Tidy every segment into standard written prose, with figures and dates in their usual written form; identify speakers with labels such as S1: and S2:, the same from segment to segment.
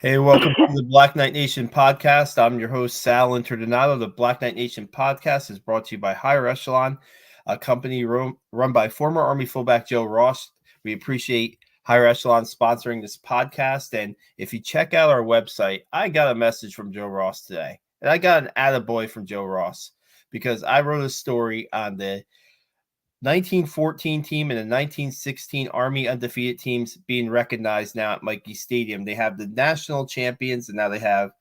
S1: Hey, welcome to the Black Knight Nation podcast. I'm your host, Sal Interdonato. The Black Knight Nation podcast is brought to you by Higher Echelon, a company run by former Army fullback Joe Ross. We appreciate Higher Echelon sponsoring this podcast. And if you check out our website, I got a message from Joe Ross today. And I got an attaboy from Joe Ross because I wrote a story on the 1914 team and the 1916 Army undefeated teams being recognized now at Mikey Stadium. They have the national champions, and now they have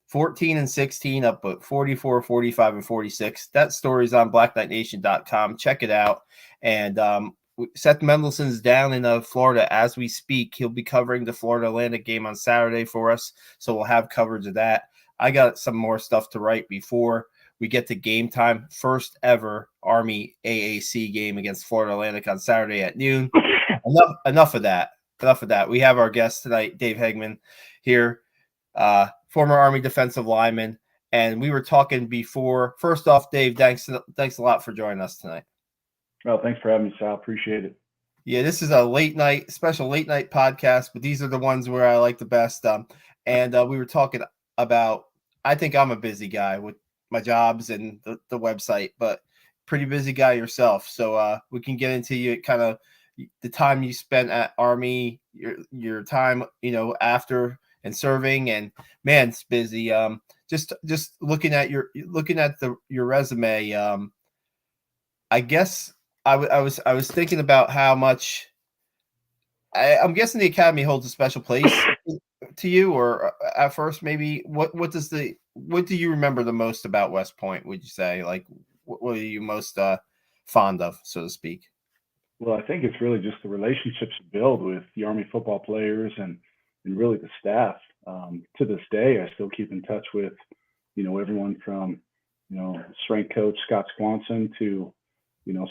S1: 14 and 16 up at 44, 45, and 46. That story's on blackknightnation.com. Check it out. And Seth Mendelson's down in Florida as we speak. He'll be covering the Florida Atlantic game on Saturday for us, so we'll have coverage of that. I got some more stuff to write before we get to game time. First ever Army AAC game against Florida Atlantic on Saturday at noon. Enough of that. We have our guest tonight, Dave Hageman, here, former Army defensive lineman. And we were talking before. First off, Dave, thanks a lot for joining us tonight.
S2: Well, thanks for having me, Sal. Appreciate it.
S1: Yeah, this is a special late night podcast, but these are the ones where I like the best. And we were talking about, I think I'm a busy guy with my jobs and the website, but pretty busy guy yourself. So we can get into you kind of the time you spent at Army, your time, after and serving, and man, it's busy. Just looking at your resume. I guess I was thinking about how much I'm guessing the Academy holds a special place to you, or at first maybe what do you remember the most about West Point? Would you say, like, what are you most fond of, so to speak?
S2: Well, I think it's really just the relationships you build with the Army football players and really the staff. To this day, I still keep in touch with, everyone from, strength coach Scott Swanson to,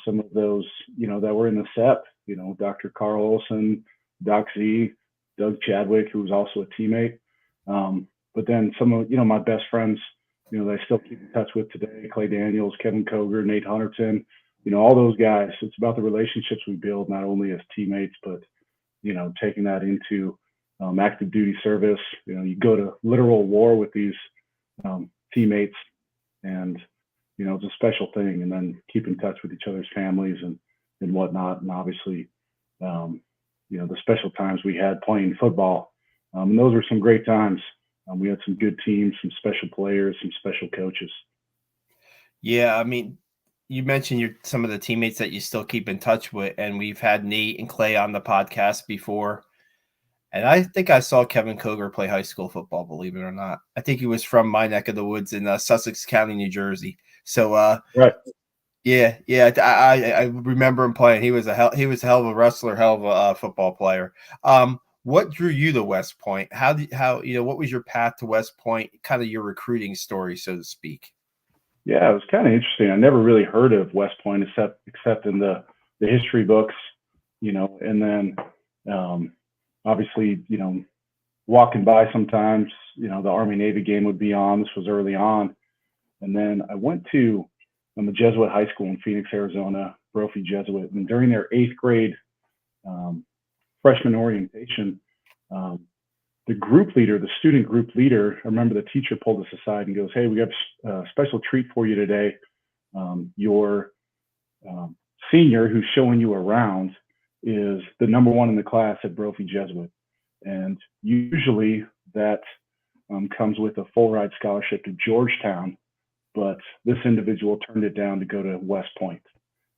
S2: some of those, that were in the SEP, Dr. Carl Olson, Doc Z, Doug Chadwick, who was also a teammate. But then some of, my best friends, that I still keep in touch with today, Clay Daniels, Kevin Koger, Nate Hunterton, all those guys. It's about the relationships we build, not only as teammates, but, taking that into active duty service. You go to literal war with these teammates, and, it's a special thing. And then keep in touch with each other's families and whatnot. And obviously, the special times we had playing football. And those were some great times. We had some good teams, some special players, some special coaches.
S1: Yeah, I mean, you mentioned some of the teammates that you still keep in touch with, and we've had Nate and Clay on the podcast before. And I think I saw Kevin Koger play high school football, believe it or not. I think he was from my neck of the woods in Sussex County, New Jersey. So,
S2: right.
S1: Yeah, I remember him playing. He was a hell of a wrestler, hell of a football player. What drew you to West Point? What was your path to West Point? Kind of your recruiting story, so to speak.
S2: Yeah, it was kind of interesting. I never really heard of West Point except in the history books, and then obviously, walking by sometimes, the Army Navy game would be on. This was early on, and then I went to a Jesuit high school in Phoenix, Arizona, Brophy Jesuit, and during their 8th grade freshman orientation, the student group leader, I remember the teacher pulled us aside and goes, "Hey, we got a special treat for you today. Your senior who's showing you around is the number 1 in the class at Brophy Jesuit." And usually that comes with a full ride scholarship to Georgetown, but this individual turned it down to go to West Point.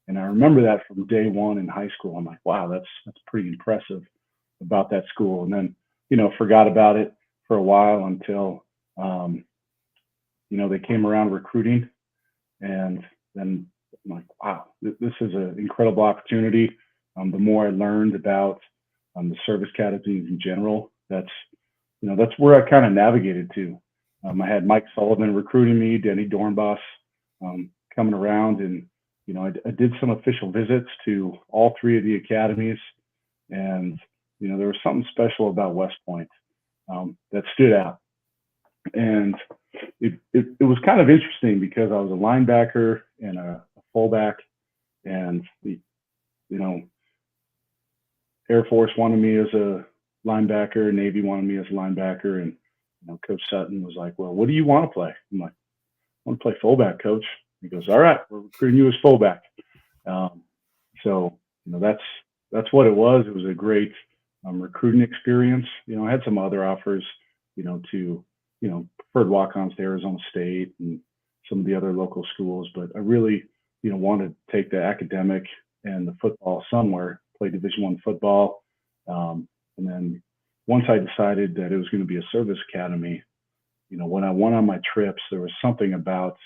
S2: And I remember that from day one in high school. I'm like, wow, that's pretty impressive about that school. And then, forgot about it for a while until, they came around recruiting. And then I'm like, wow, this is an incredible opportunity. The more I learned about the service academies in general, that's where I kind of navigated to. I had Mike Sullivan recruiting me, Denny Dornbos coming around, and I did some official visits to all 3 of the academies, and there was something special about West Point that stood out. And it was kind of interesting because I was a linebacker and a fullback, and Air Force wanted me as a linebacker. Navy wanted me as a linebacker, and Coach Sutton was like, "Well, what do you want to play?" I'm like, "I want to play fullback, Coach." He goes, "All right, we're recruiting you as fullback." So that's what it was. It was a great recruiting experience. I had some other offers, to preferred walk-ons to Arizona State and some of the other local schools, but I really wanted to take the academic and the football somewhere, play Division I football, and then once I decided that it was going to be a service academy, when I went on my trips, there was something about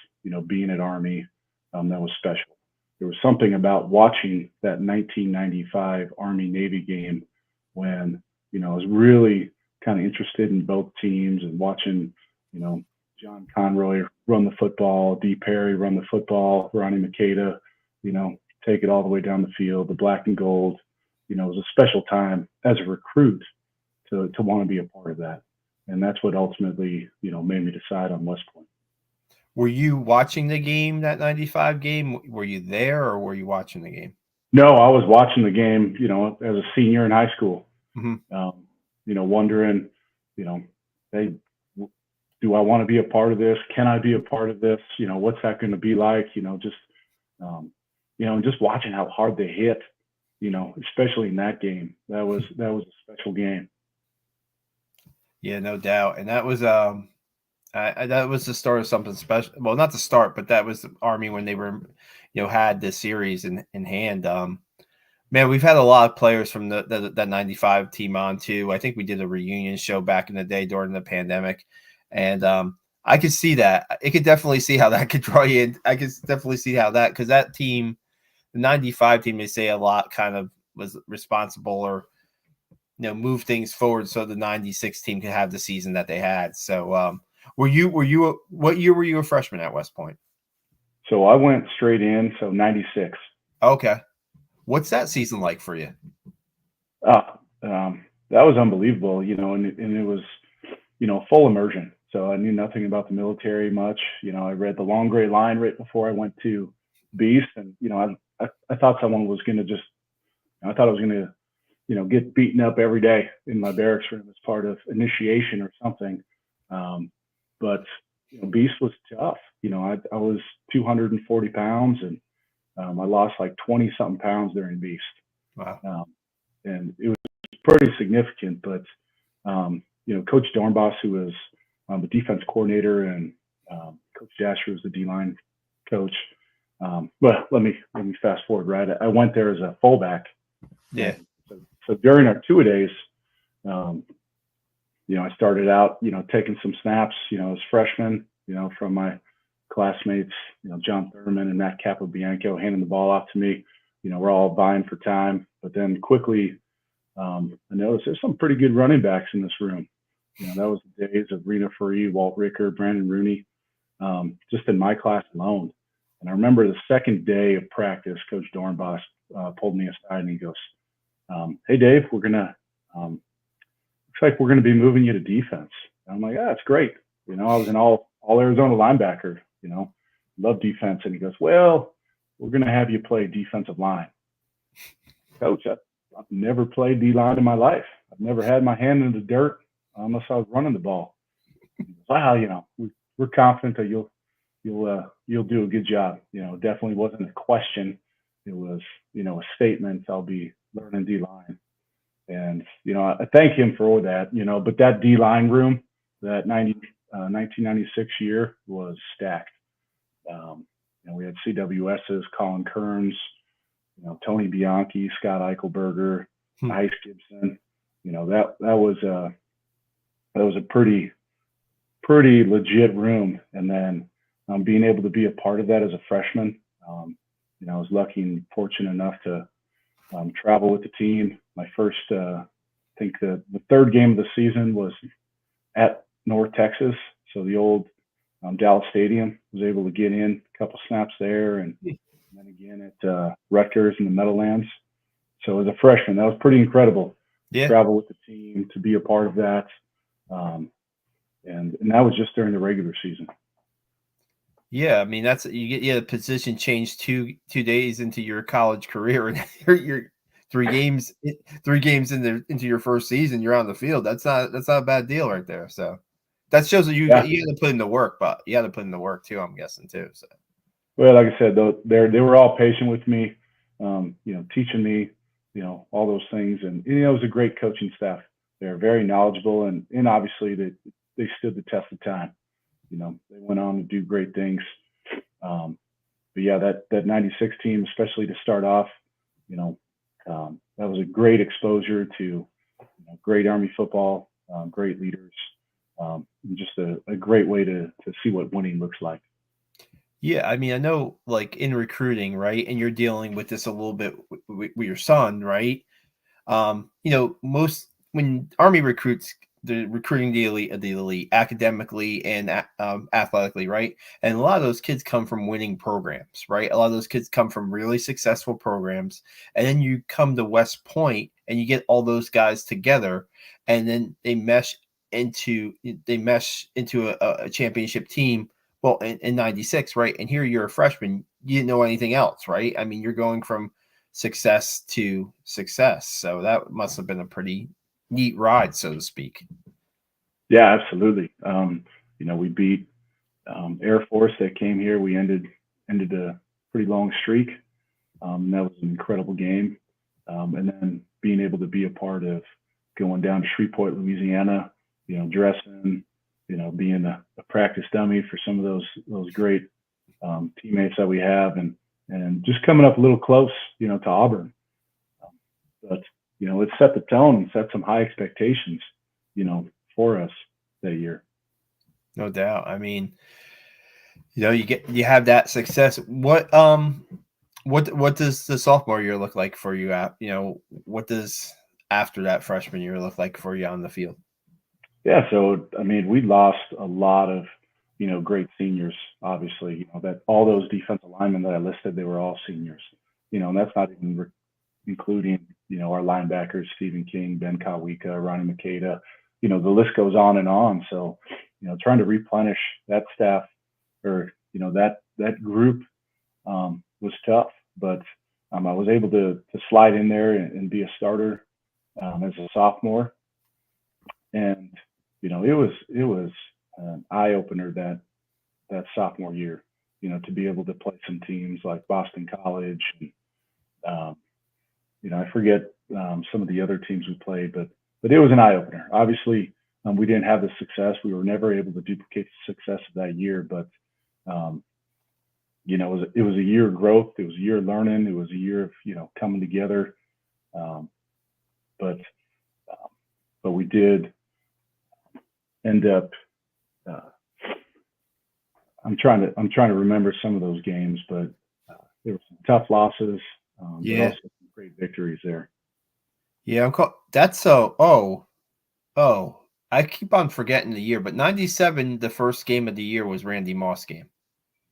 S2: being at Army that was special. There was something about watching that 1995 Army-Navy game when, I was really kind of interested in both teams and watching, John Conroy run the football, D. Perry run the football, Ronnie Makeda, take it all the way down the field, the black and gold. It was a special time as a recruit to want to be a part of that. And that's what ultimately, made me decide on West Point.
S1: Were you watching the game, that 95 game? Were you there or were you watching the game?
S2: No, I was watching the game, as a senior in high school, wondering, hey, do I want to be a part of this? Can I be a part of this? What's that going to be like? Just watching how hard they hit, especially in that game. That was a special game.
S1: Yeah, no doubt. And that was that was the start of something special. Well, not the start, but that was the Army when they were, had this series in hand. Man, we've had a lot of players from that 95 team on too. I think we did a reunion show back in the day during the pandemic. And I could see that. I could definitely see how that could draw you in. I could definitely see how that, because that team, the 95 team, they say a lot kind of was responsible or, move things forward so the 96 team could have the season that they had. So what year were you a freshman at West Point?
S2: So I went straight in, so 96.
S1: Okay. What's that season like for you?
S2: That was unbelievable, and it was, full immersion. So I knew nothing about the military much. I read The Long Gray Line right before I went to Beast, and I thought someone was going to just, I thought I was going to, get beaten up every day in my barracks room as part of initiation or something. But Beast was tough. I was 240 pounds, and I lost like 20 something pounds during Beast.
S1: Wow.
S2: And it was pretty significant. But Coach Dornbos, who was the defense coordinator, and Coach Dasher was the D-line coach. Well, let me fast forward. Right, I went there as a fullback.
S1: Yeah.
S2: So during our two-a-days, I started out, taking some snaps, as freshman, from my classmates, John Thurman and Matt Capobianco handing the ball off to me. We're all vying for time, but then quickly, I noticed there's some pretty good running backs in this room. That was the days of Rena Free, Walt Ricker, Brandon Rooney, just in my class alone. And I remember the second day of practice, Coach Dornbos pulled me aside and he goes, "Hey, Dave, we're gonna looks like we're gonna be moving you to defense." And I'm like, "Ah, that's great." I was an all Arizona linebacker. Love defense. And he goes, "Well, we're gonna have you play defensive line." Coach, I've never played D line in my life. I've never had my hand in the dirt unless I was running the ball. He goes, "Well, we're confident that you'll do a good job." Definitely wasn't a question. It was, a statement. I'll be learning D line. And, I thank him for all that, but that D line room, that 1996 year was stacked. We had CWS's, Colin Kearns, Tony Bianchi, Scott Eichelberger, Ice Gibson. That was a pretty legit room. And then being able to be a part of that as a freshman, I was lucky and fortunate enough to travel with the team. My first, I think the third game of the season was at North Texas. So the old Dallas Stadium. Was able to get in a couple snaps there, and then again at Rutgers in the Meadowlands. So as a freshman, that was pretty incredible.
S1: Yeah.
S2: Travel with the team, to be a part of that. And that was just during the regular season.
S1: Yeah, I mean the position changed two days into your college career, and you're three games into your first season, you're on the field. That's not a bad deal right there. So that shows that you had to put in the work, but you had to put in the work too, I'm guessing too. So
S2: Well, like I said, though, they were all patient with me, teaching me, all those things, and it was a great coaching staff. They're very knowledgeable, and obviously they stood the test of time. They went on to do great things. But yeah, that '96 team, especially to start off, that was a great exposure to great Army football, great leaders, and just a great way to see what winning looks like.
S1: yeah, I mean, I know like in recruiting, right? And you're dealing with this a little bit with your son, right? Most when Army recruits, the recruiting the elite academically and athletically, right? And a lot of those kids come from winning programs, right? A lot of those kids come from really successful programs, and then you come to West Point and you get all those guys together, and then they mesh into a championship team. Well, in '96, right? And here you're a freshman, you didn't know anything else, right? I mean, you're going from success to success. So that must have been a pretty neat ride, so to speak.
S2: Yeah, absolutely. We beat Air Force that came here. We ended a pretty long streak. That was an incredible game. And then being able to be a part of going down to Shreveport, Louisiana, dressing, being a practice dummy for some of those great teammates that we have, and just coming up a little close, to Auburn. But it set the tone and set some high expectations, for us that year.
S1: No doubt. I mean, you have that success. What does the sophomore year look like for you? What does after that freshman year look like for you on the field?
S2: Yeah, so I mean, we lost a lot of great seniors. Obviously, that all those defensive linemen that I listed, they were all seniors. And that's not even including our linebackers, Stephen King, Ben Kawika, Ronnie Makeda. The list goes on and on. So trying to replenish that staff or that group was tough, but I was able to slide in there and be a starter as a sophomore, and it was an eye opener that sophomore year. To be able to play some teams like Boston College, and I forget some of the other teams we played, but it was an eye opener. Obviously, we didn't have the success. We were never able to duplicate the success of that year, but it was a year of growth. It was a year of learning. It was a year of coming together. But we did end up. I'm trying to remember some of those games, but there were some tough losses. But also some great victories there.
S1: Yeah, that's so. Oh, I keep on forgetting the year, but '97, the first game of the year was Randy Moss game.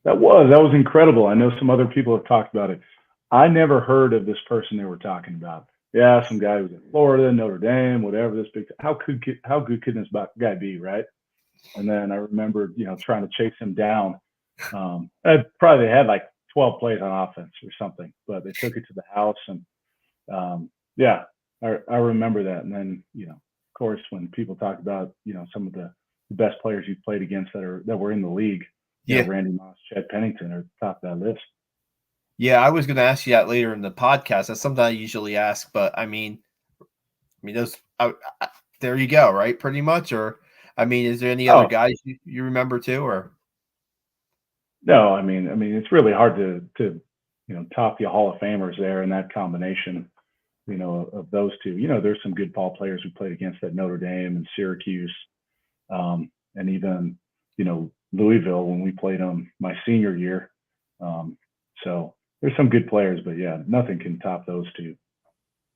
S2: That was incredible. I know some other people have talked about it. I never heard of this person they were talking about. Yeah, some guy who was in Florida, Notre Dame, whatever. This big. How good could this guy be, right? And then I remember, trying to chase him down. I probably had like 12 plays on offense or something, but they took it to the house, and I remember that. And then, of course, when people talk about, some of the best players you played against that were in the league, Randy Moss, Chad Pennington are top of that list.
S1: Yeah, I was going to ask you that later in the podcast. That's something I usually ask, but I mean, those. There you go, right? Pretty much, or I mean, is there any other guys you remember too, or?
S2: No, I mean, it's really hard to top the Hall of Famers there in that combination, of those two. There's some good ball players we played against at Notre Dame and Syracuse, and even Louisville when we played them my senior year. So there's some good players, but yeah, nothing can top those two.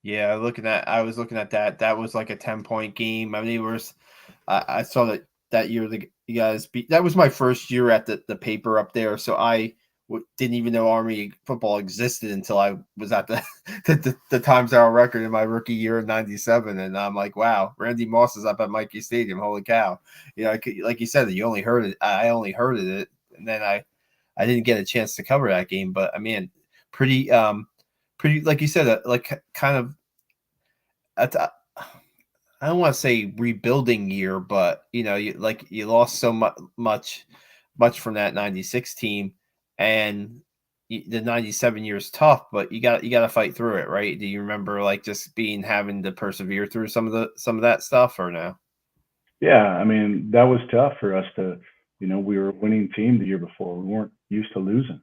S1: Yeah, I was looking at that. That was like a 10-point game. I mean, I saw that year you guys beat. That was my first year at the paper up there, so I didn't even know Army football existed until I was at the Times Arrow Record in my rookie year in '97, and I'm like, wow, Randy Moss is up at Mikey Stadium. Holy cow! Like you said, you only heard it. I only heard it, and then I didn't get a chance to cover that game, but I mean, pretty pretty, like you said, like kind of, I don't want to say rebuilding year, but you lost so much from that '96 team, and the '97 year is tough, but you got to fight through it, right? Do you remember like just having to persevere through some of that stuff, or no?
S2: Yeah, I mean, that was tough for us to, we were a winning team the year before. We weren't used to losing.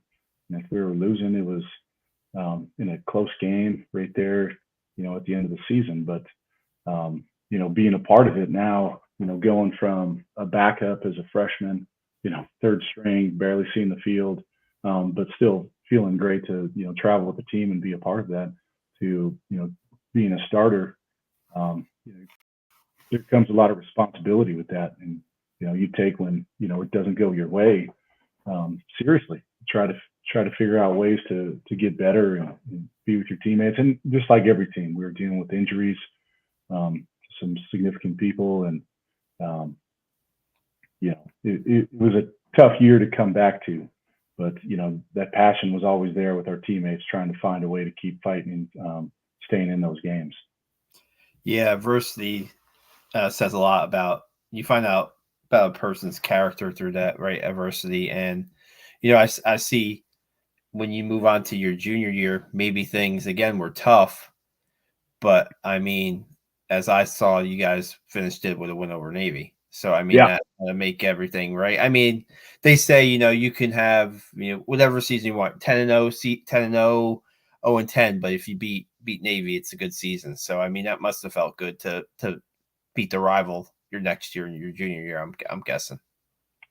S2: And if we were losing, it was in a close game right there, at the end of the season. But, being a part of it now, going from a backup as a freshman, third string, barely seeing the field, but still feeling great to, travel with the team and be a part of that, to, being a starter. There comes a lot of responsibility with that, and you take when it doesn't go your way seriously. Try to figure out ways to get better and be with your teammates. And just like every team, we were dealing with injuries, some significant people, and it was a tough year to come back to. But that passion was always there with our teammates, trying to find a way to keep fighting, staying in those games.
S1: Yeah, adversity says a lot about, you find out about a person's character through that, right? Adversity. And I see when you move on to your junior year, maybe things again were tough, but I mean, as I saw, you guys finished it with a win over Navy. So I mean,
S2: Yeah,
S1: that make everything right. I mean, they say you can have whatever season you want, 10-0, 10-0, 0-10, but if you beat Navy, it's a good season. So I mean, that must have felt good to beat the rival your next year in your junior year. I'm guessing.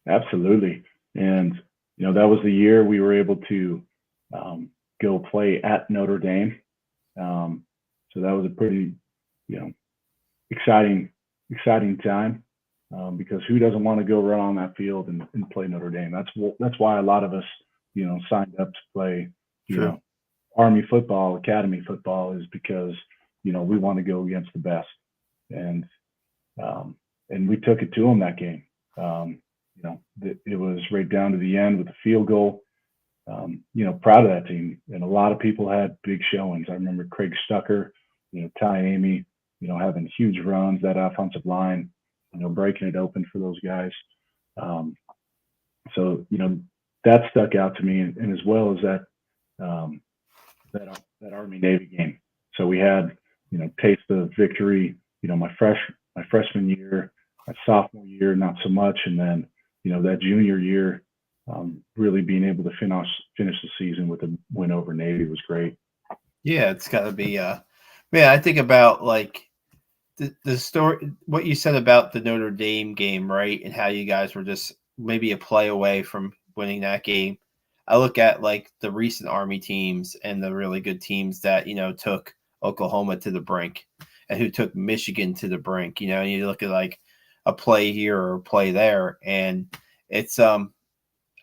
S2: absolutely. And that was the year we were able to go play at Notre Dame. So that was a pretty, you know, exciting time, because who doesn't want to go run on that field and play Notre Dame? That's why a lot of us, signed up to play, you
S1: True.
S2: know, Army football, Academy football, is because we want to go against the best, and we took it to them that game. It was right down to the end with a field goal. Proud of that team, and a lot of people had big showings. I remember Craig Stucker, Ty Amy, having huge runs. That offensive line, breaking it open for those guys. So that stuck out to me, and as well as that Army Navy game. So we had taste of victory. My freshman year, my sophomore year, not so much, and then that junior year, really being able to finish the season with a win over Navy was great.
S1: Yeah, it's got to be. Man, I think about like the story, what you said about the Notre Dame game, right, and how you guys were just maybe a play away from winning that game. I look at like the recent Army teams and the really good teams that took Oklahoma to the brink, and who took Michigan to the brink. You look at like a play here or a play there, and it's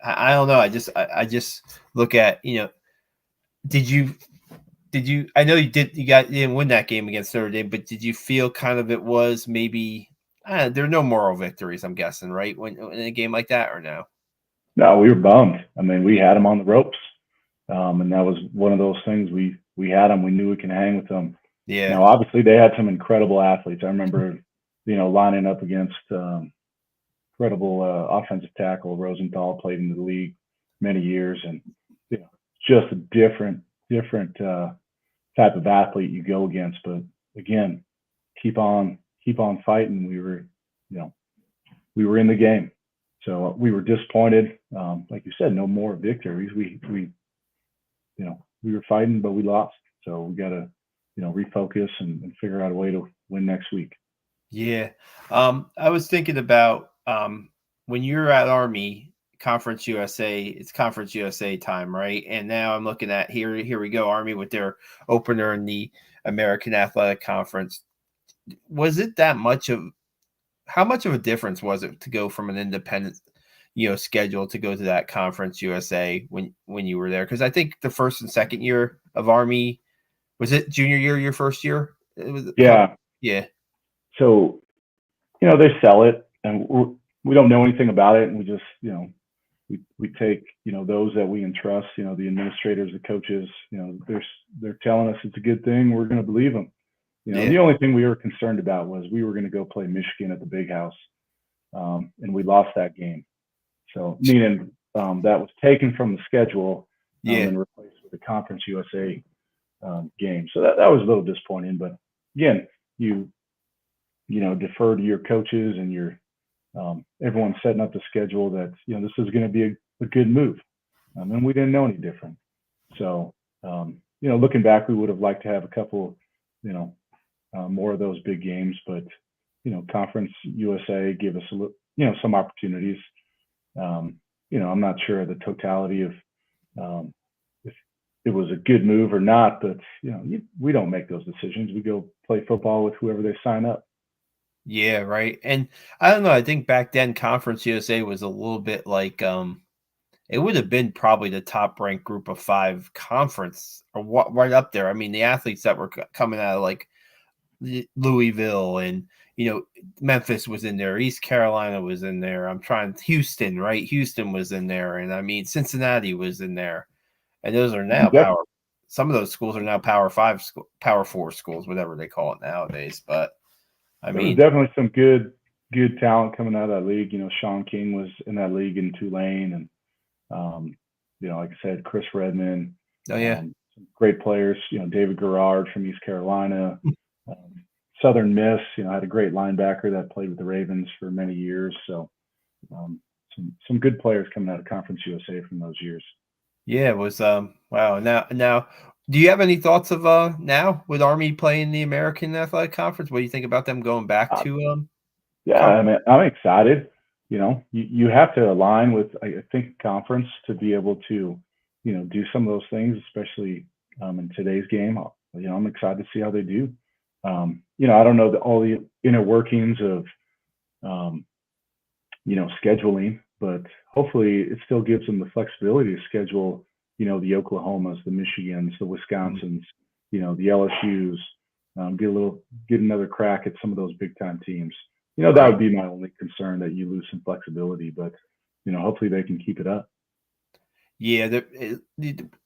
S1: I don't know. I just look at did you I know you didn't win that game against Notre Dame, but did you feel kind of it was maybe there are no moral victories, I'm guessing, right? When in a game like that, or no?
S2: No, we were bummed. I mean, we had them on the ropes, and that was one of those things. We had them. We knew we can hang with them.
S1: Yeah,
S2: Now, obviously, they had some incredible athletes. I remember, lining up against incredible offensive tackle Rosenthal, played in the league many years, and just a different type of athlete you go against. But again, keep on fighting. We were in the game, so we were disappointed. Like you said, no more victories. We were fighting, but we lost. So we got to refocus and figure out a way to win next week.
S1: yeah. I was thinking about when you're at Army Conference USA. It's Conference USA time, right? And now I'm looking at here we go, Army with their opener in the American Athletic Conference. Was it that much of How much of a difference was it to go from an independent, schedule to go to that Conference USA when you were there? Because I think the first and second year of Army, was it junior year, your first year? It was
S2: Yeah.
S1: yeah,
S2: So they sell it, and we don't know anything about it, and we just we take, those that we entrust, the administrators, the coaches, they're telling us it's a good thing. We're going to believe them.
S1: Yeah.
S2: The only thing we were concerned about was we were going to go play Michigan at the Big House, and we lost that game. So meaning that was taken from the schedule and replaced with the Conference USA game. So that was a little disappointing. But again, you defer to your coaches and your everyone's setting up the schedule that this is going to be a good move, and we didn't know any different. So looking back, we would have liked to have a couple, more of those big games, but Conference USA gave us some opportunities. I'm not sure the totality of if it was a good move or not, but we don't make those decisions. We go play football with whoever they sign up.
S1: Yeah, right. And I don't know, I think back then Conference USA was a little bit like it would have been probably the top ranked group of 5 conference or right up there. I mean, the athletes that were coming out of like Louisville and Memphis was in there, East Carolina was in there. Houston, right? Houston was in there, and I mean Cincinnati was in there. And those are now power. Some of those schools are now Power 5, Power 4 schools, whatever they call it nowadays. But I mean,
S2: there's definitely some good talent coming out of that league. Sean King was in that league in Tulane, and like I said, Chris Redmond.
S1: Oh yeah,
S2: some great players. David Garrard from East Carolina, Southern Miss. Had a great linebacker that played with the Ravens for many years. So some good players coming out of Conference USA from those years.
S1: Yeah, it was wow. Now, do you have any thoughts of now with Army playing the American Athletic Conference? What do you think about them going back to
S2: Yeah, I mean, I'm excited. You have to align with, I think, conference to be able to, do some of those things, especially in today's game. I'm excited to see how they do. I don't know all the inner workings of, scheduling, but hopefully it still gives them the flexibility to schedule, the Oklahomas, the Michigans, the Wisconsins, the LSUs, get another crack at some of those big time teams. That would be my only concern, that you lose some flexibility, but hopefully they can keep it up.
S1: Yeah,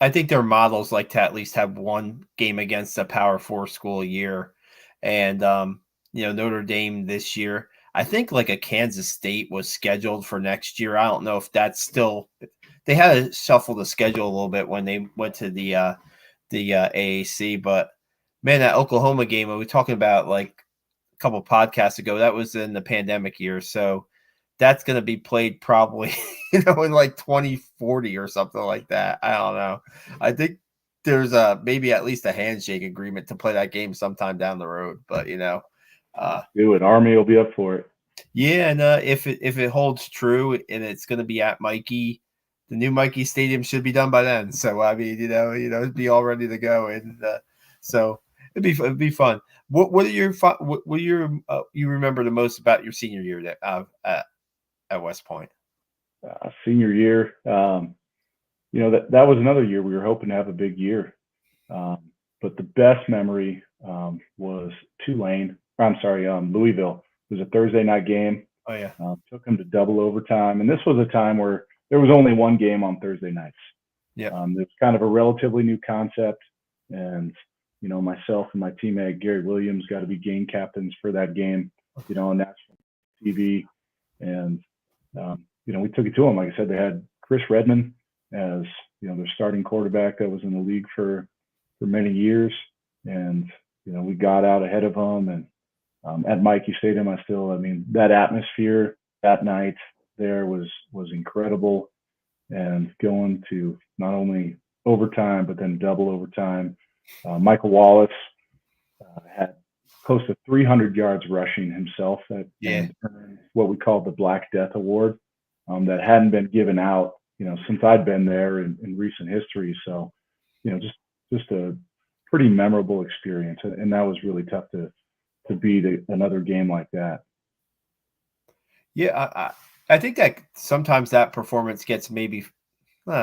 S1: I think their models like to at least have one game against a Power 4 school a year, and Notre Dame this year. I think like a Kansas State was scheduled for next year. I don't know if that's still. They had to shuffle the schedule a little bit when they went to the AAC, but man, that Oklahoma game we were talking about like a couple podcasts ago, that was in the pandemic year, so that's going to be played probably in like 2040 or something like that. I don't know. I think there's maybe at least a handshake agreement to play that game sometime down the road, but
S2: do it. Army will be up for it.
S1: Yeah, and if it holds true and it's going to be at Mikey, the new Mikey Stadium should be done by then. So I mean, it'd be all ready to go, and so it'd be fun. What are your you remember the most about your senior year at West Point?
S2: Senior year, that was another year we were hoping to have a big year, but the best memory was Louisville. It was a Thursday night game.
S1: Oh yeah.
S2: Took them to double overtime, and this was a time where there was only one game on Thursday nights.
S1: Yeah.
S2: It was kind of a relatively new concept, and myself and my teammate Gary Williams got to be game captains for that game. On national TV, and we took it to them. Like I said, they had Chris Redmond as their starting quarterback that was in the league for many years, and we got out ahead of them. And at Mikey Stadium, that atmosphere that night there was incredible, and going to not only overtime but then double overtime. Michael Wallace had close to 300 yards rushing himself, and earned what we call the Black Death Award, that hadn't been given out since I'd been there in recent history. So just a pretty memorable experience, and that was really tough to beat another game like that.
S1: Yeah, I think that sometimes that performance gets maybe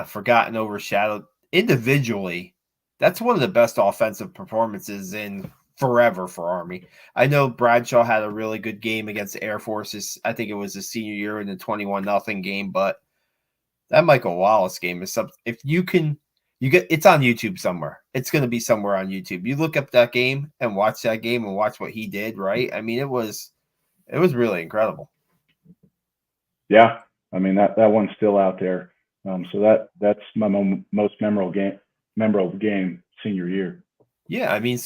S1: forgotten, overshadowed. Individually, that's one of the best offensive performances in forever for Army. I know Bradshaw had a really good game against the Air Forces. I think it was his senior year in the 21-0 game, but That Michael Wallace game is something. If you can, it's on YouTube somewhere. It's going to be somewhere on YouTube. You look up that game and watch that game and watch what he did. Right? I mean, it was really incredible.
S2: Yeah, I mean that one's still out there. So that's my most memorable game senior year.
S1: Yeah, I mean,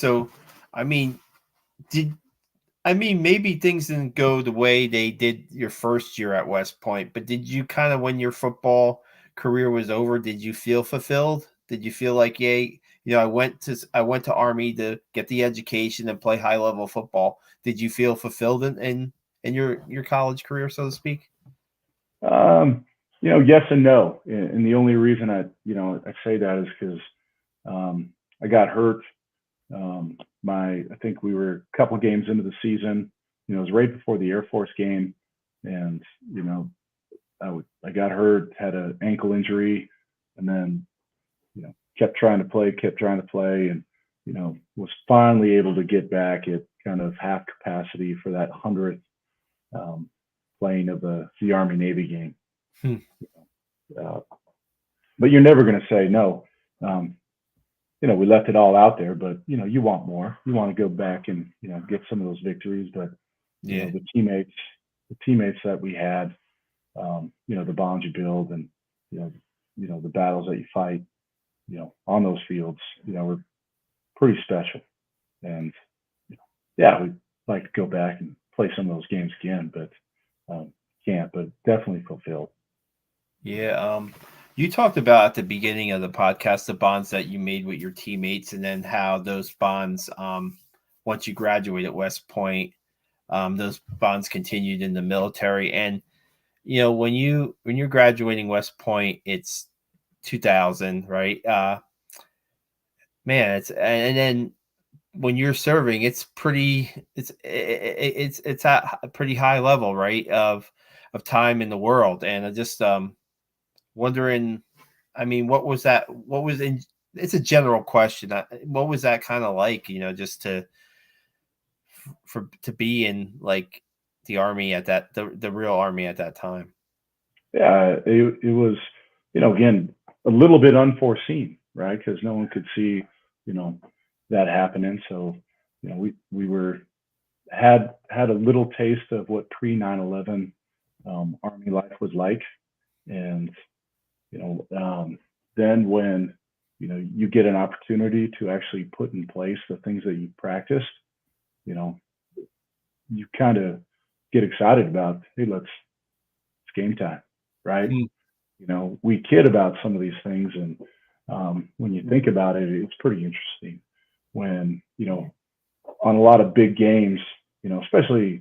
S1: maybe things didn't go the way they did your first year at West Point, but did you kind of, when your football career was over, did you feel fulfilled? Did you feel like, yay, I went to Army to get the education and play high level football? Did you feel fulfilled in your college career, so to speak?
S2: Yes and no. And the only reason I say that is because I got hurt. I think we were a couple games into the season. It was right before the Air Force game, and I got hurt, had an ankle injury, and then kept trying to play, and was finally able to get back at kind of half capacity for that 100th playing of the Army Navy game. But you're never going to say no. We left it all out there, but you want more. You want to go back and get some of those victories. But the teammates that we had, the bonds you build, and the battles that you fight, on those fields, were pretty special. And we'd like to go back and play some of those games again, but can't. But definitely fulfilled.
S1: Yeah. You talked about at the beginning of the podcast the bonds that you made with your teammates, and then how those bonds, once you graduate at West Point, those bonds continued in the military. And when you're graduating West Point, it's 2000, right? Man, and then when you're serving, it's at a pretty high level, right? Of time in the world, and I just wondering, I mean, what was that? It's a general question. What was that kind of like, just to be in like the Army at the real Army at that time?
S2: Yeah, it was, again, a little bit unforeseen, right? Because no one could see, that happening. So, we had a little taste of what pre 9/11 Army life was like, and then when you get an opportunity to actually put in place the things that you practiced, you kind of get excited about, hey, it's game time, right? We kid about some of these things, and when you think about it, it's pretty interesting when on a lot of big games, especially.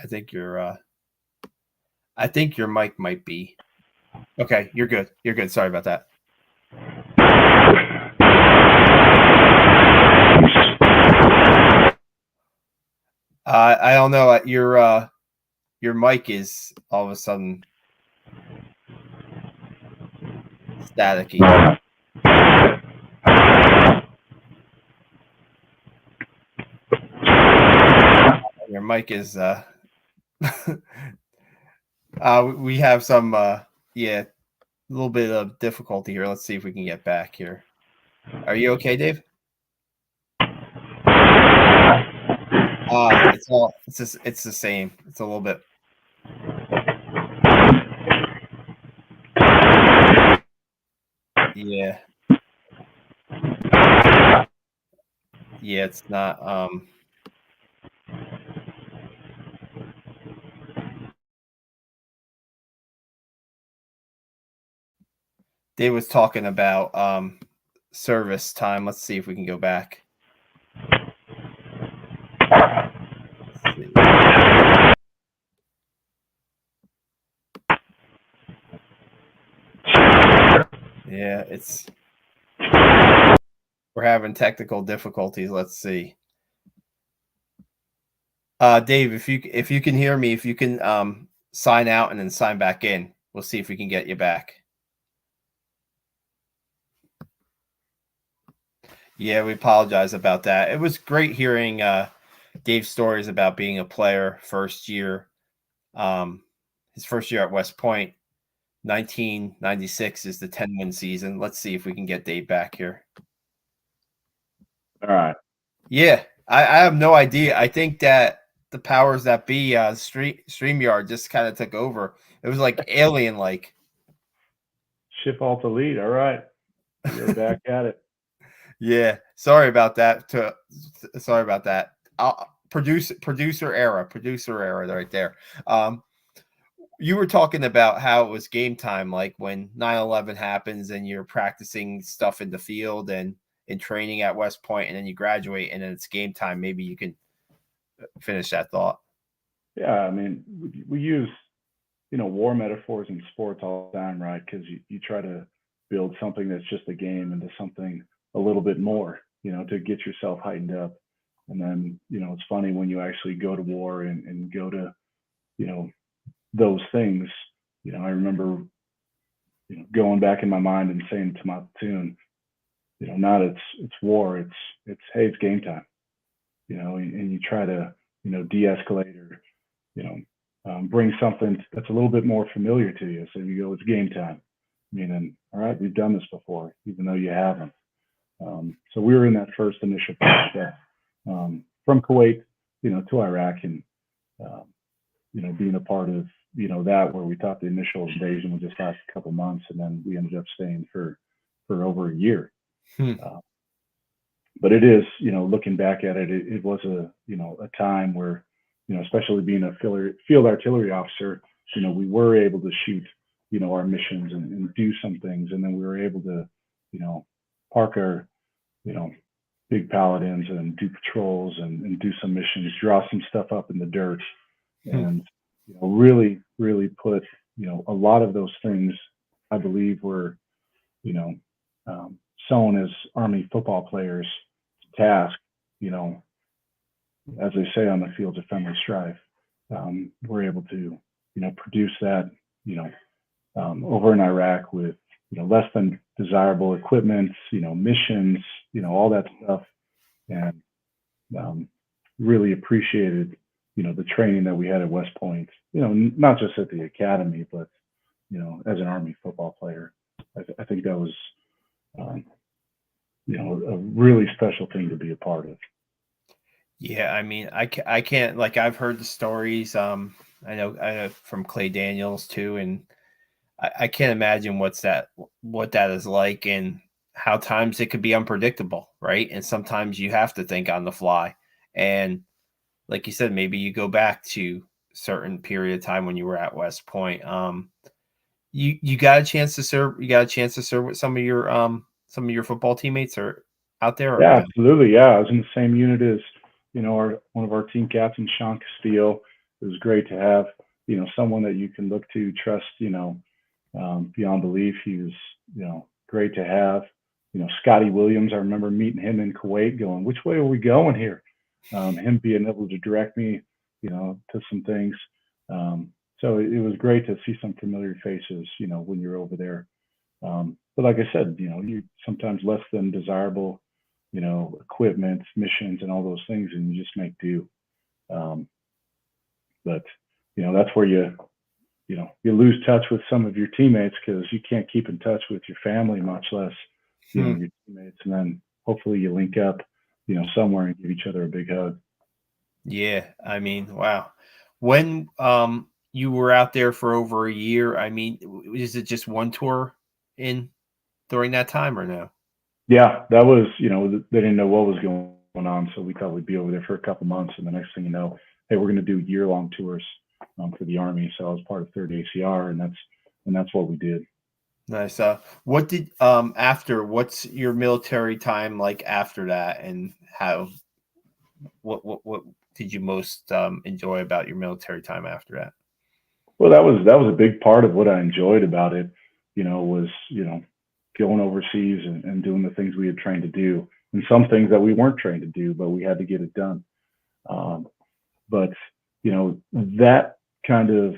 S1: I think your mic might be okay. You're good. You're good. Sorry about that. I don't know. Your mic is all of a sudden staticky. Your mic is we have some a little bit of difficulty here. Let's see if we can get back here. Are you okay, Dave? It's the same. It's a little bit. Yeah. Yeah, it's not Dave was talking about service time. Let's see if we can go back. Yeah, we're having technical difficulties. Let's see. Dave, if you can hear me, if you can sign out and then sign back in, we'll see if we can get you back. Yeah, we apologize about that. It was great hearing Dave's stories about being a player first year. His first year at West Point, 1996 is the 10-win season. Let's see if we can get Dave back here.
S2: All right.
S1: Yeah, I have no idea. I think that the powers that be, StreamYard just kind of took over. It was like alien like.
S2: Shift Alt Elite. All right. You're back at it.
S1: Yeah, sorry about that. Sorry about that. Producer era right there. You were talking about how it was game time, like when 9/11 happens and you're practicing stuff in the field and in training at West Point, and then you graduate and then it's game time. Maybe you can finish that thought.
S2: Yeah, I mean, we use war metaphors in sports all the time, right? Because you try to build something that's just a game into something a little bit more, to get yourself heightened up. And then, it's funny when you actually go to war and go to, those things. I remember, going back in my mind and saying to my platoon, not it's war, it's hey, it's game time, and you try to, de-escalate or, bring something that's a little bit more familiar to you. So you go, it's game time. Meaning, all right, we've done this before, even though you haven't. So we were in that first initial step from Kuwait, to Iraq, and being a part of that where we thought the initial invasion would just last a couple months, and then we ended up staying for over a year. Uh, but it is, looking back at it, it was a time where, especially being a field artillery officer, we were able to shoot, our missions and do some things. And then we were able to, park our, big paladins and do patrols and do some missions, draw some stuff up in the dirt, and, really, really put, a lot of those things, I believe, were, sown as Army football players task, as they say on the fields of friendly strife. We're able to, produce that, over in Iraq with, less than desirable equipment, missions, all that stuff, and really appreciated, the training that we had at West Point, not just at the academy, but, as an Army football player. I think that was, a really special thing to be a part of.
S1: Yeah, I mean, I can't, like, I've heard the stories. I know from Clay Daniels too, and I can't imagine what that is like, and how times it could be unpredictable, right? And sometimes you have to think on the fly. And like you said, maybe you go back to certain period of time when you were at West Point. You got a chance to serve. You got a chance to serve with some of your football teammates or out there or
S2: Yeah,
S1: no?
S2: absolutely. Yeah, I was in the same unit as, one of our team captains, Sean Castillo. It was great to have, someone that you can look to, trust, beyond belief. He was, great to have. Scotty Williams, I remember meeting him in Kuwait going, which way are we going here? Him being able to direct me, to some things. So it was great to see some familiar faces, when you're over there. But like I said, you sometimes less than desirable, equipment, missions, and all those things, and you just make do. Um, but that's where you lose touch with some of your teammates because you can't keep in touch with your family, much less your teammates. And then hopefully you link up, somewhere and give each other a big hug.
S1: Yeah, I mean, wow. When you were out there for over a year, I mean, is it just one tour in during that time or no?
S2: Yeah, that was, they didn't know what was going on, so we thought we'd be over there for a couple months, and the next thing you know, hey, we're going to do year-long tours for the Army. So I was part of Third ACR, and that's what we did.
S1: Nice. What did what's your military time like after that, and how what did you most enjoy about your military time after that?
S2: Well, that was a big part of what I enjoyed about it. Was going overseas and doing the things we had trained to do, and some things that we weren't trained to do, but we had to get it done. But that kind of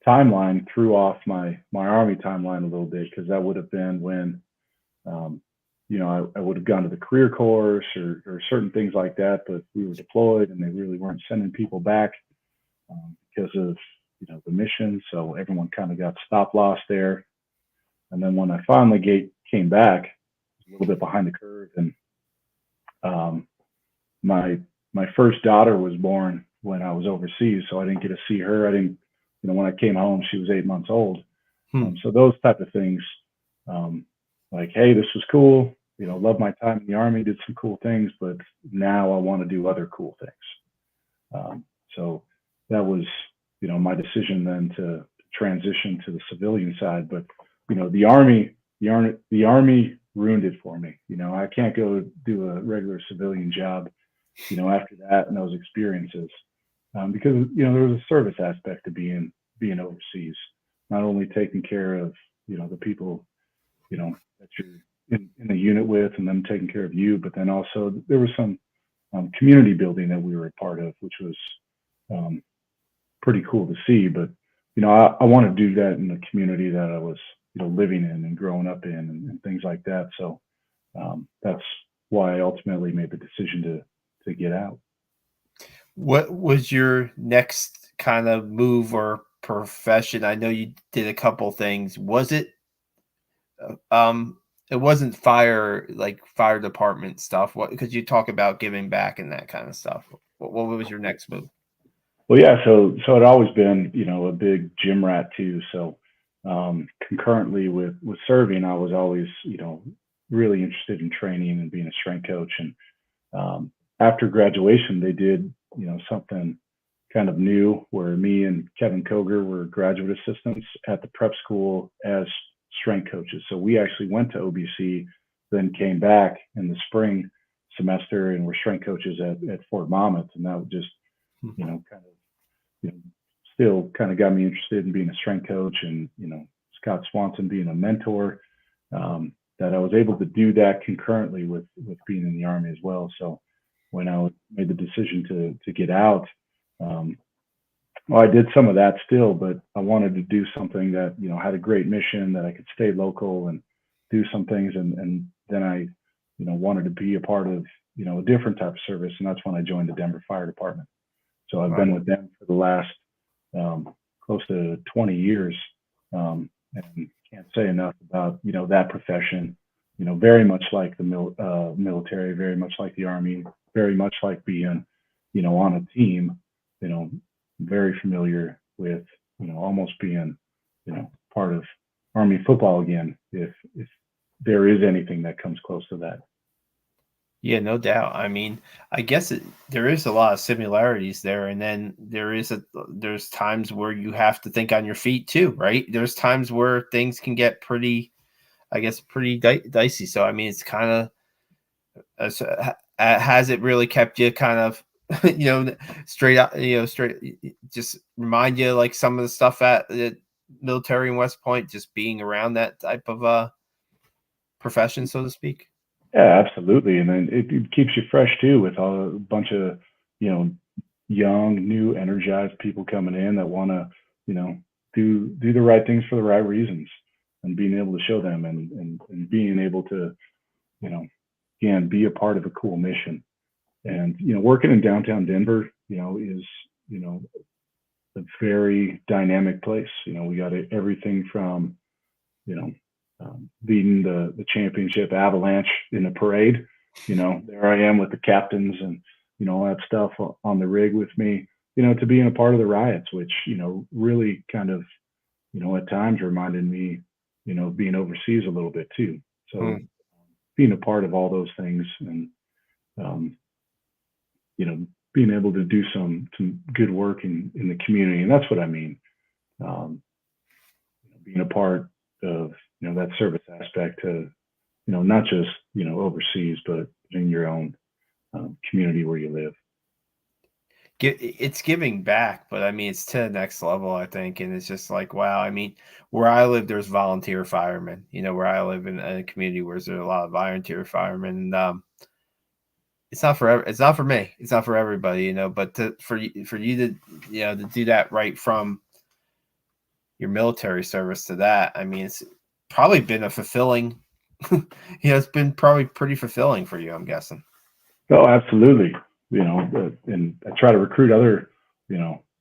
S2: timeline threw off my Army timeline a little bit because that would have been when I would have gone to the career course or certain things like that, but we were deployed and they really weren't sending people back because of, the mission. So everyone kind of got stop loss there. And then when I finally came back, a little bit behind the curve, and um, my my first daughter was born when I was overseas, so I didn't get to see her. I didn't, when I came home, she was 8 months old. So those type of things, um, like, hey, this was cool. Love my time in the Army, did some cool things, but now I want to do other cool things. So that was, my decision then to transition to the civilian side. But the Army ruined it for me. I can't go do a regular civilian job. After that and those experiences, because there was a service aspect to being overseas, not only taking care of the people that you're in a unit with and them taking care of you, but then also there was some community building that we were a part of, which was um, pretty cool to see. But I want to do that in the community that I was living in and growing up in and things like that. So that's why I ultimately made the decision to get out.
S1: What was your next kind of move or profession? I know you did a couple things. Was it it wasn't fire department stuff. What, could you talk about giving back and that kind of stuff? What was your next move?
S2: Well, yeah, so it always been a big gym rat too. So concurrently with serving, I was always really interested in training and being a strength coach. And after graduation, they did something kind of new where me and Kevin Koger were graduate assistants at the prep school as strength coaches. So we actually went to OBC, then came back in the spring semester and were strength coaches at Fort Monmouth. And that would just, kind of, still kind of got me interested in being a strength coach and, Scott Swanson being a mentor, that I was able to do that concurrently with being in the Army as well. So when I made the decision to get out, well, I did some of that still, but I wanted to do something that, had a great mission, that I could stay local and do some things. And then I, wanted to be a part of, a different type of service. And that's when I joined the Denver Fire Department. So I've been with them for the last close to 20 years. And can't say enough about, that profession, very much like the military, very much like the Army, very much like being, on a team, very familiar with, almost being, part of Army football again, if there is anything that comes close to that.
S1: Yeah, no doubt. I mean, I guess there is a lot of similarities there, and then there's times where you have to think on your feet too, right? There's times where things can get pretty, I guess, pretty dicey. So I mean, it's kind of has it really kept you kind of straight out, just remind you like some of the stuff at the military in West Point, just being around that type of profession, so to speak.
S2: Yeah, absolutely. And then it keeps you fresh too with a bunch of, you know, young, new, energized people coming in that want to, do the right things for the right reasons, and being able to show them and being able to, you know, again, be a part of a cool mission. And, working in downtown Denver, is, a very dynamic place. We got everything from, leading the championship avalanche in the parade. There I am with the captains and, all that stuff on the rig with me, to being a part of the riots, which, really kind of, at times reminded me, being overseas a little bit too. So being a part of all those things and, um, being able to do some good work in the community. And that's what I mean. Um, being a part of, that service aspect to, not just, overseas, but in your own community where you live.
S1: It's giving back, but I mean, it's to the next level, I think. And it's just like, wow. I mean, where I live, there's volunteer firemen, where I live in a community where there's a lot of volunteer firemen. And, it's not for it's not for me. It's not for everybody, but for you to, to do that right from your military service to that, I mean, it's probably been a fulfilling it's been probably pretty fulfilling for you, I'm guessing.
S2: Oh, absolutely. And I try to recruit other,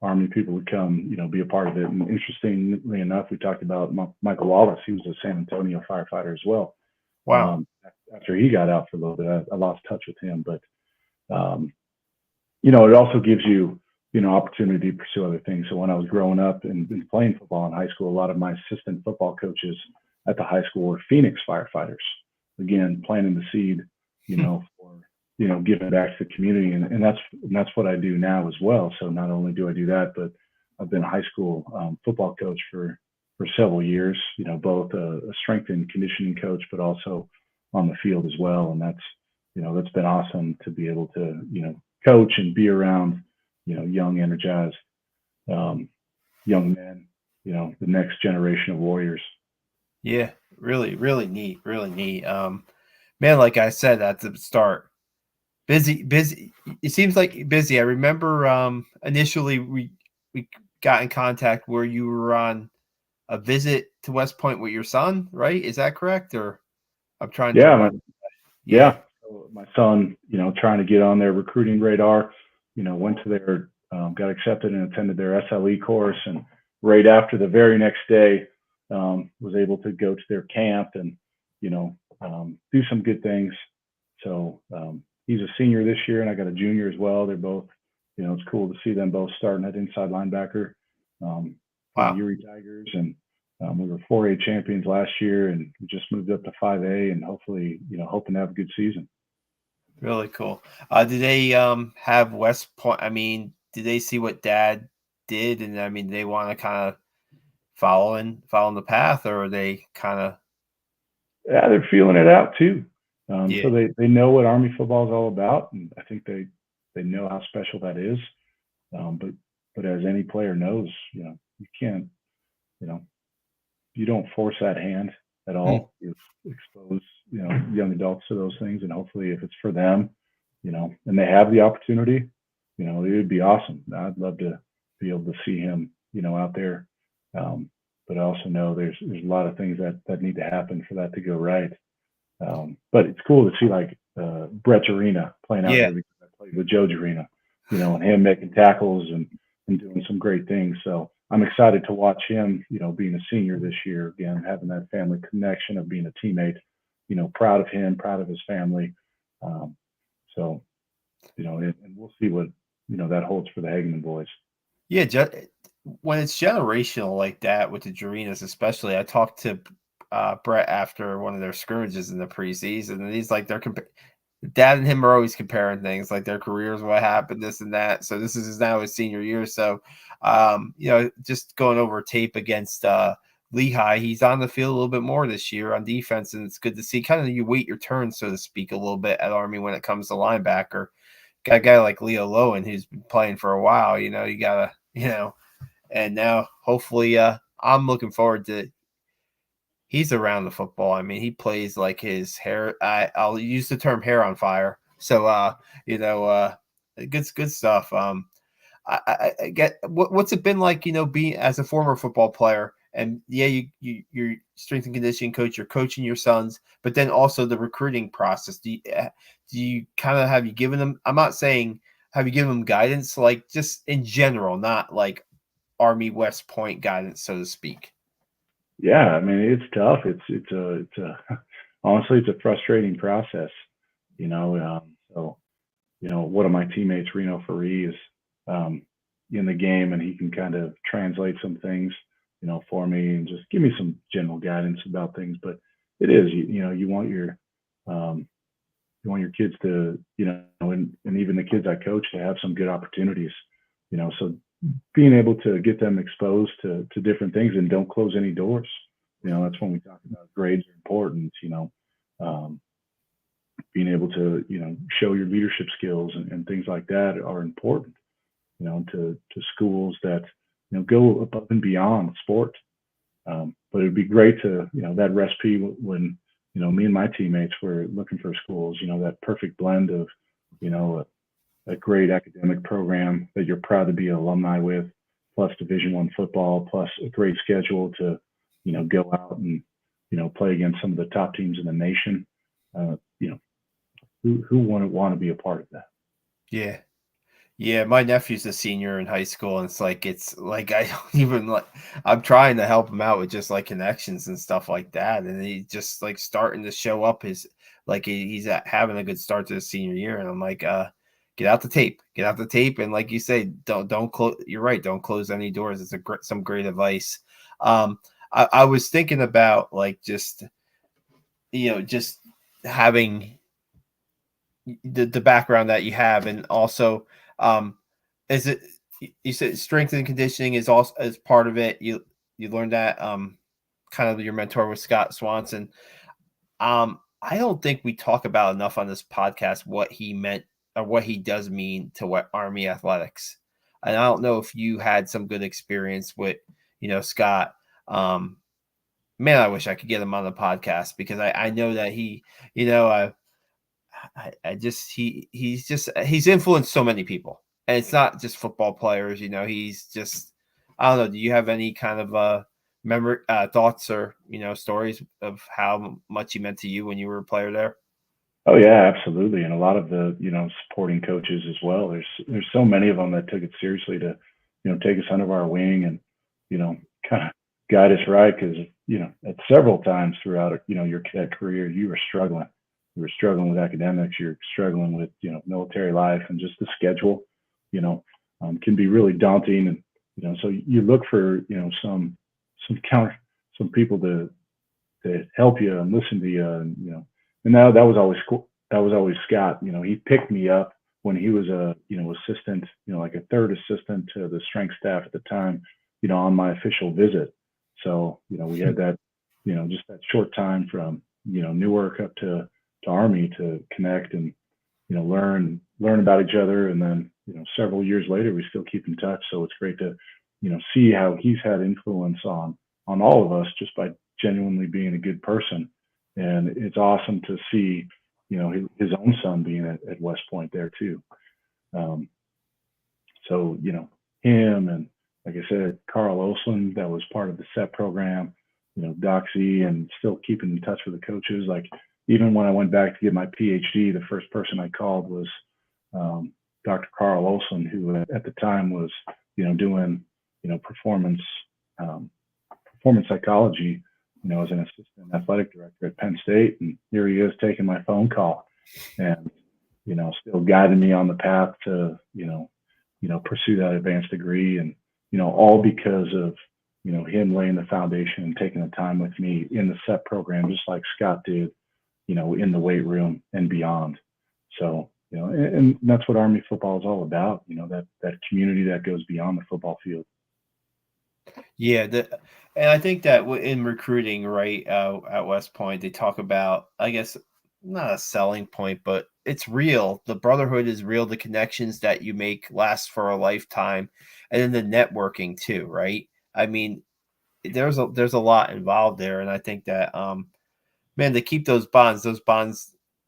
S2: Army people to come, be a part of it. And interestingly enough, we talked about Michael Wallace. He was a San Antonio firefighter as well.
S1: Wow.
S2: After he got out for a little bit, I lost touch with him, but um, it also gives you, opportunity to pursue other things. So when I was growing up and playing football in high school, a lot of my assistant football coaches at the high school were Phoenix firefighters. Again, planting the seed, for, giving back to the community. And that's what I do now as well. So not only do I do that, but I've been a high school football coach for several years, both a strength and conditioning coach, but also on the field as well. And that's been awesome to be able to, coach and be around, young, energized young men, the next generation of warriors.
S1: Yeah, really, really neat, really neat. Man, like I said at the start, busy. It seems like busy. I remember initially we got in contact where you were on a visit to West Point with your son, right? Is that correct? Or I'm trying to
S2: Yeah,
S1: remember. Yeah.
S2: yeah. So my son, trying to get on their recruiting radar, went to their, got accepted and attended their SLE course. And right after the very next day, was able to go to their camp and, do some good things. So he's a senior this year, and I got a junior as well. They're both, it's cool to see them both starting at inside linebacker for the
S1: Wow.
S2: Erie Tigers. And we were 4A champions last year, and we just moved up to 5A, and hopefully, hoping to have a good season.
S1: Really cool. Did they have West Point? I mean, did they see what Dad did, and I mean, they want to kind of following the path, or are they kind of
S2: Yeah, they're feeling it out too.
S1: yeah,
S2: So they know what Army football is all about, and I think they know how special that is. But as any player knows, you can't, you know, you don't force that hand at
S1: hmm,
S2: all. You expose, young adults to those things, and hopefully, if it's for them, and they have the opportunity, it would be awesome. I'd love to be able to see him, out there. Um, but I also know there's a lot of things that need to happen for that to go right. But it's cool to see like Brett Arena playing out
S1: yeah,
S2: here because I played with Joe Arena, and him making tackles and doing some great things. So I'm excited to watch him, being a senior this year again, having that family connection of being a teammate. Proud of him, proud of his family. Um, so and we'll see what that holds for the Hageman boys.
S1: yeah. When it's generational like that with the Jarinas, especially, I talked to Brett after one of their scrimmages in the preseason, and he's like, Dad and him are always comparing things like their careers, what happened, this and that. So this is now his senior year. So, just going over tape against Lehigh, he's on the field a little bit more this year on defense, and it's good to see. Kind of you wait your turn, so to speak, a little bit at Army when it comes to linebacker. Got a guy like Leo Lowen who's been playing for a while. You gotta, and now hopefully, I'm looking forward to. He's around the football. I mean, he plays like his hair. I'll use the term hair on fire. So, good stuff. I get what's it been like, being as a former football player, and yeah, you're strength and conditioning coach, you're coaching your sons, but then also the recruiting process. Do you kind of have you given them? I'm not saying have you given them guidance, like just in general, not like Army West Point guidance, so to speak.
S2: Yeah, I mean it's tough. It's a honestly it's a frustrating process. So one of my teammates, Reno Ferree, is um, in the game, and he can kind of translate some things, for me, and just give me some general guidance about things. But it is, um, you want your kids to, and even the kids I coach to have some good opportunities, So being able to get them exposed to different things and don't close any doors. That's when we talk about grades are important. Um, being able to show your leadership skills and things like that are important to schools that go above and beyond sport. But it'd be great to that recipe when me and my teammates were looking for schools, that perfect blend of a great academic program that you're proud to be an alumni with, plus Division I football, plus a great schedule to go out and play against some of the top teams in the nation. Who wouldn't want to be a part of that?
S1: Yeah. Yeah, my nephew's a senior in high school, and it's like I don't even like. I'm trying to help him out with just like connections and stuff like that, and he's just like starting to show up. He's having a good start to his senior year, and I'm like, get out the tape, and like you say, don't close. You're right, don't close any doors. It's some great advice. I was thinking about like just having the background that you have, and also is it you said strength and conditioning is also as part of it. You learned that kind of your mentor was Scott Swanson. I don't think we talk about enough on this podcast what he meant or what he does mean to what Army athletics. And I don't know if you had some good experience with Scott. um Man, I wish I could get him on the podcast because I know that he, I just he's influenced so many people, and it's not just football players. He's just, I don't know. Do you have any kind of memory, thoughts, or stories of how much he meant to you when you were a player there?
S2: Oh yeah, absolutely. And a lot of the, supporting coaches as well. There's so many of them that took it seriously to, take us under our wing and, kind of guide us right. Because, at several times throughout, your cadet career, you were struggling. You were struggling with academics. You're struggling with, military life, and just the schedule, you know, can be really daunting. And, so you look for, some people to help you and listen to you, and and that was always cool. That was always Scott. He picked me up when he was a assistant, like a third assistant to the strength staff at the time, on my official visit. So we had that, just that short time from Newark up to Army to connect and learn about each other, and then several years later we still keep in touch. So it's great to see how he's had influence on all of us just by genuinely being a good person. And it's awesome to see, his own son being at West Point there too. Um, so, him and, like I said, Carl Olson, that was part of the SEP program, Doxy, and still keeping in touch with the coaches. Like, even when I went back to get my PhD, the first person I called was Dr. Carl Olson, who at the time was, doing, performance psychology, as an assistant athletic director at Penn State. And here he is taking my phone call and, still guiding me on the path to, pursue that advanced degree. And, all because of, him laying the foundation and taking the time with me in the SEP program, just like Scott did, in the weight room and beyond. So, and that's what Army football is all about, that community that goes beyond the football field.
S1: Yeah, and I think that in recruiting, right, at West Point, they talk about, I guess, not a selling point, but it's real. The brotherhood is real. The connections that you make last for a lifetime, and then the networking too, right? I mean, there's a lot involved there, and I think that man, to keep those bonds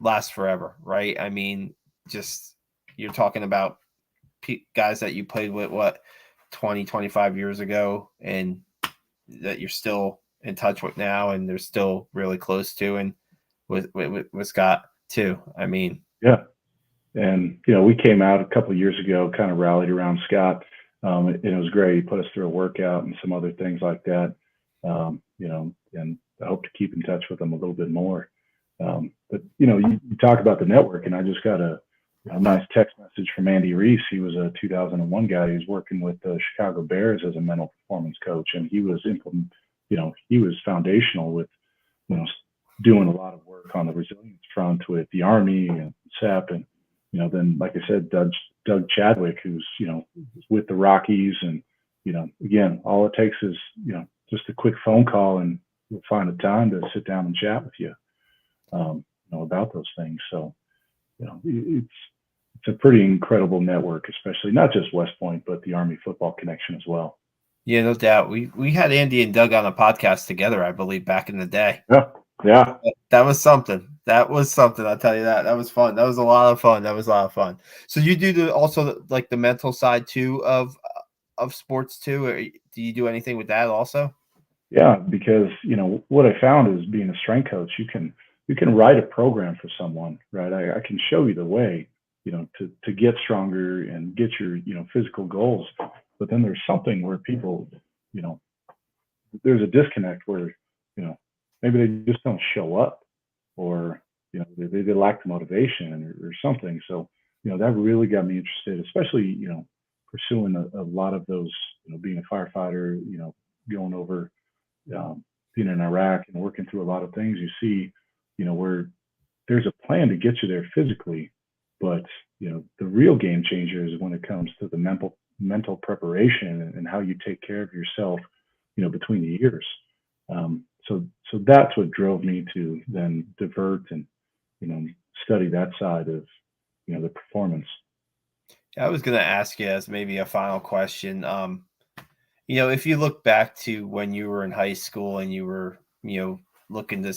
S1: last forever, right? I mean, just you're talking about guys that you played with, what, 20, 25 years ago, and that you're still in touch with now, and they're still really close to, and with Scott too. I mean,
S2: yeah. And, we came out a couple of years ago, kind of rallied around Scott. And it was great. He put us through a workout and some other things like that. And I hope to keep in touch with him a little bit more. But, you talk about the network, and I just got a nice text message from Andy Reese. He was a 2001 guy who's working with the Chicago Bears as a mental performance coach. And he was he was foundational with, doing a lot of work on the resilience front with the Army and SEP. And, then, like I said, Doug Chadwick, who's, with the Rockies. And, again, all it takes is, just a quick phone call, and we'll find a time to sit down and chat with you, about those things. So, it's a pretty incredible network, especially not just West Point, but the Army football connection as well.
S1: Yeah, no doubt. We had Andy and Doug on a podcast together, I believe, back in the day.
S2: Yeah.
S1: That was something. I'll tell you that. That was fun. That was a lot of fun. So you do also like the mental side too of sports too, or do you do anything with that also?
S2: Yeah, because what I found is being a strength coach, you can write a program for someone, right? I can show you the way, to get stronger and get your physical goals. But then there's something where people, you know, there's a disconnect where you know maybe they just don't show up, or they lack the motivation, or something. So that really got me interested, especially pursuing a lot of those, being a firefighter, going over, being in Iraq and working through a lot of things. You see, where there's a plan to get you there physically, but the real game changer is when it comes to the mental preparation and how you take care of yourself, between the years. So that's what drove me to then divert and you know study that side of the performance.
S1: I was going to ask you as maybe a final question. If you look back to when you were in high school and you were, looking to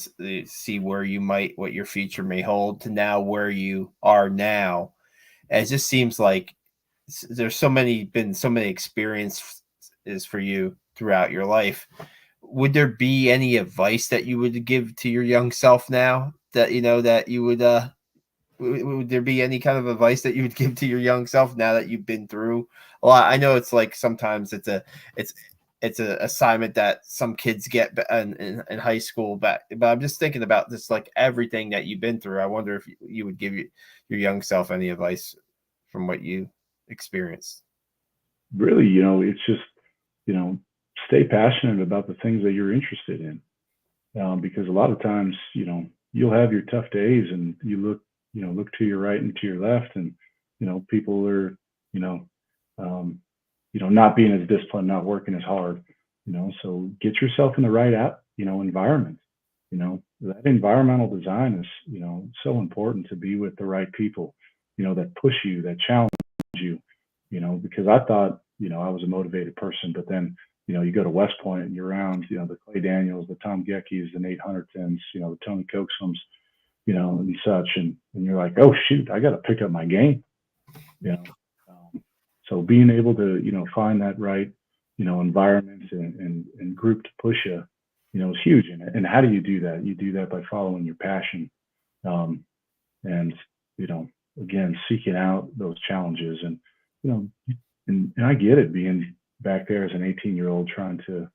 S1: see where what your future may hold, to now where you are now, it just seems like there's been so many experiences for you throughout your life. Would there be any advice that you would give to your young self now that that you would there be any kind of advice that you would give to your young self now that you've been through a lot? I know it's like sometimes it's it's a assignment that some kids get in high school, but I'm just thinking about this, like everything that you've been through. I wonder if you would give your young self any advice from what you experienced.
S2: Really, it's just you know stay passionate about the things that you're interested in, because a lot of times you'll have your tough days, and you look to your right and to your left, and people are you know um, not being as disciplined, not working as hard. So get yourself in the right environment. That environmental design is so important, to be with the right people, that push you, that challenge you. Because I thought I was a motivated person, but then you go to West Point and you're around the Clay Daniels, the Tom Geckis, the Nate Huntertons, the Tony Coaxums, and such, and you're like, oh shoot, I got to pick up my game. you know so being able to find that right environment and group to push you is huge. And how do you do that? You do that by following your passion, um, and you know again, seeking out those challenges. And you know and I get it, being back there as an 18-year-old trying to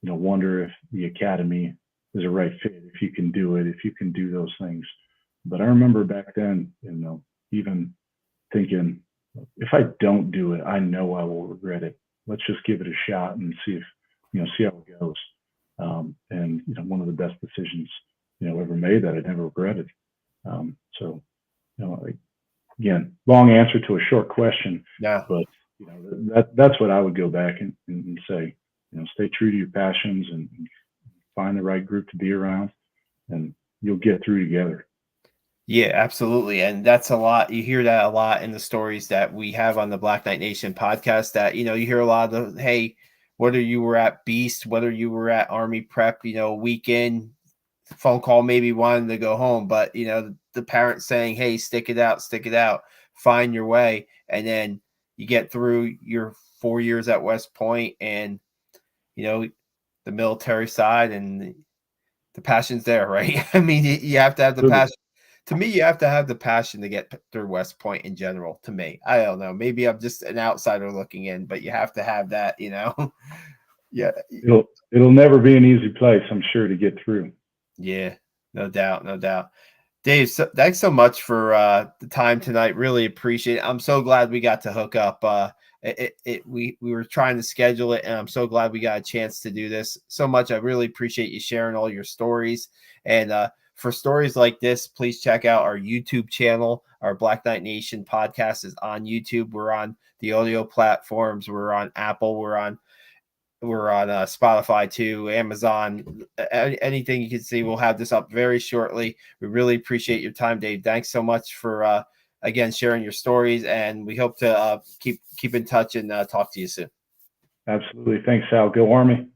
S2: wonder if the academy is a right fit, if you can do it, if you can do those things. But I remember back then, even thinking, if I don't do it, I know I will regret it. Let's just give it a shot and see how it goes. And one of the best decisions ever made, that I never regretted. So like, again, long answer to a short question,
S1: Yeah.
S2: but that's what I would go back and say. Stay true to your passions, and find the right group to be around, and you'll get through together.
S1: Yeah, absolutely. And that's a lot. You hear that a lot in the stories that we have on the Black Knight Nation podcast, that, you hear a lot of the, hey, whether you were at Beast, whether you were at Army Prep, weekend phone call, maybe wanting to go home, but, the parents saying, hey, stick it out, find your way. And then you get through your 4 years at West Point, and, the military side, and the passion's there, right? I mean, you have to have the passion. To me, you have to have the passion to get through West Point in general. To me, I don't know. Maybe I'm just an outsider looking in, but you have to have that. Yeah,
S2: It'll never be an easy place, I'm sure, to get through.
S1: yeah, no doubt, no doubt. Dave, thanks so much for the time tonight. Really appreciate it. I'm so glad we got to hook up. We were trying to schedule it, and I'm so glad we got a chance to do this so much. I really appreciate you sharing all your stories. And for stories like this, please check out our YouTube channel. Our Black Knight Nation podcast is on YouTube. We're on the audio platforms. We're on Apple. We're on Spotify too, Amazon, anything you can see. We'll have this up very shortly. We really appreciate your time, Dave. Thanks so much for again sharing your stories, and we hope to keep in touch and talk to you soon.
S2: Absolutely. Thanks, Sal. Go Army.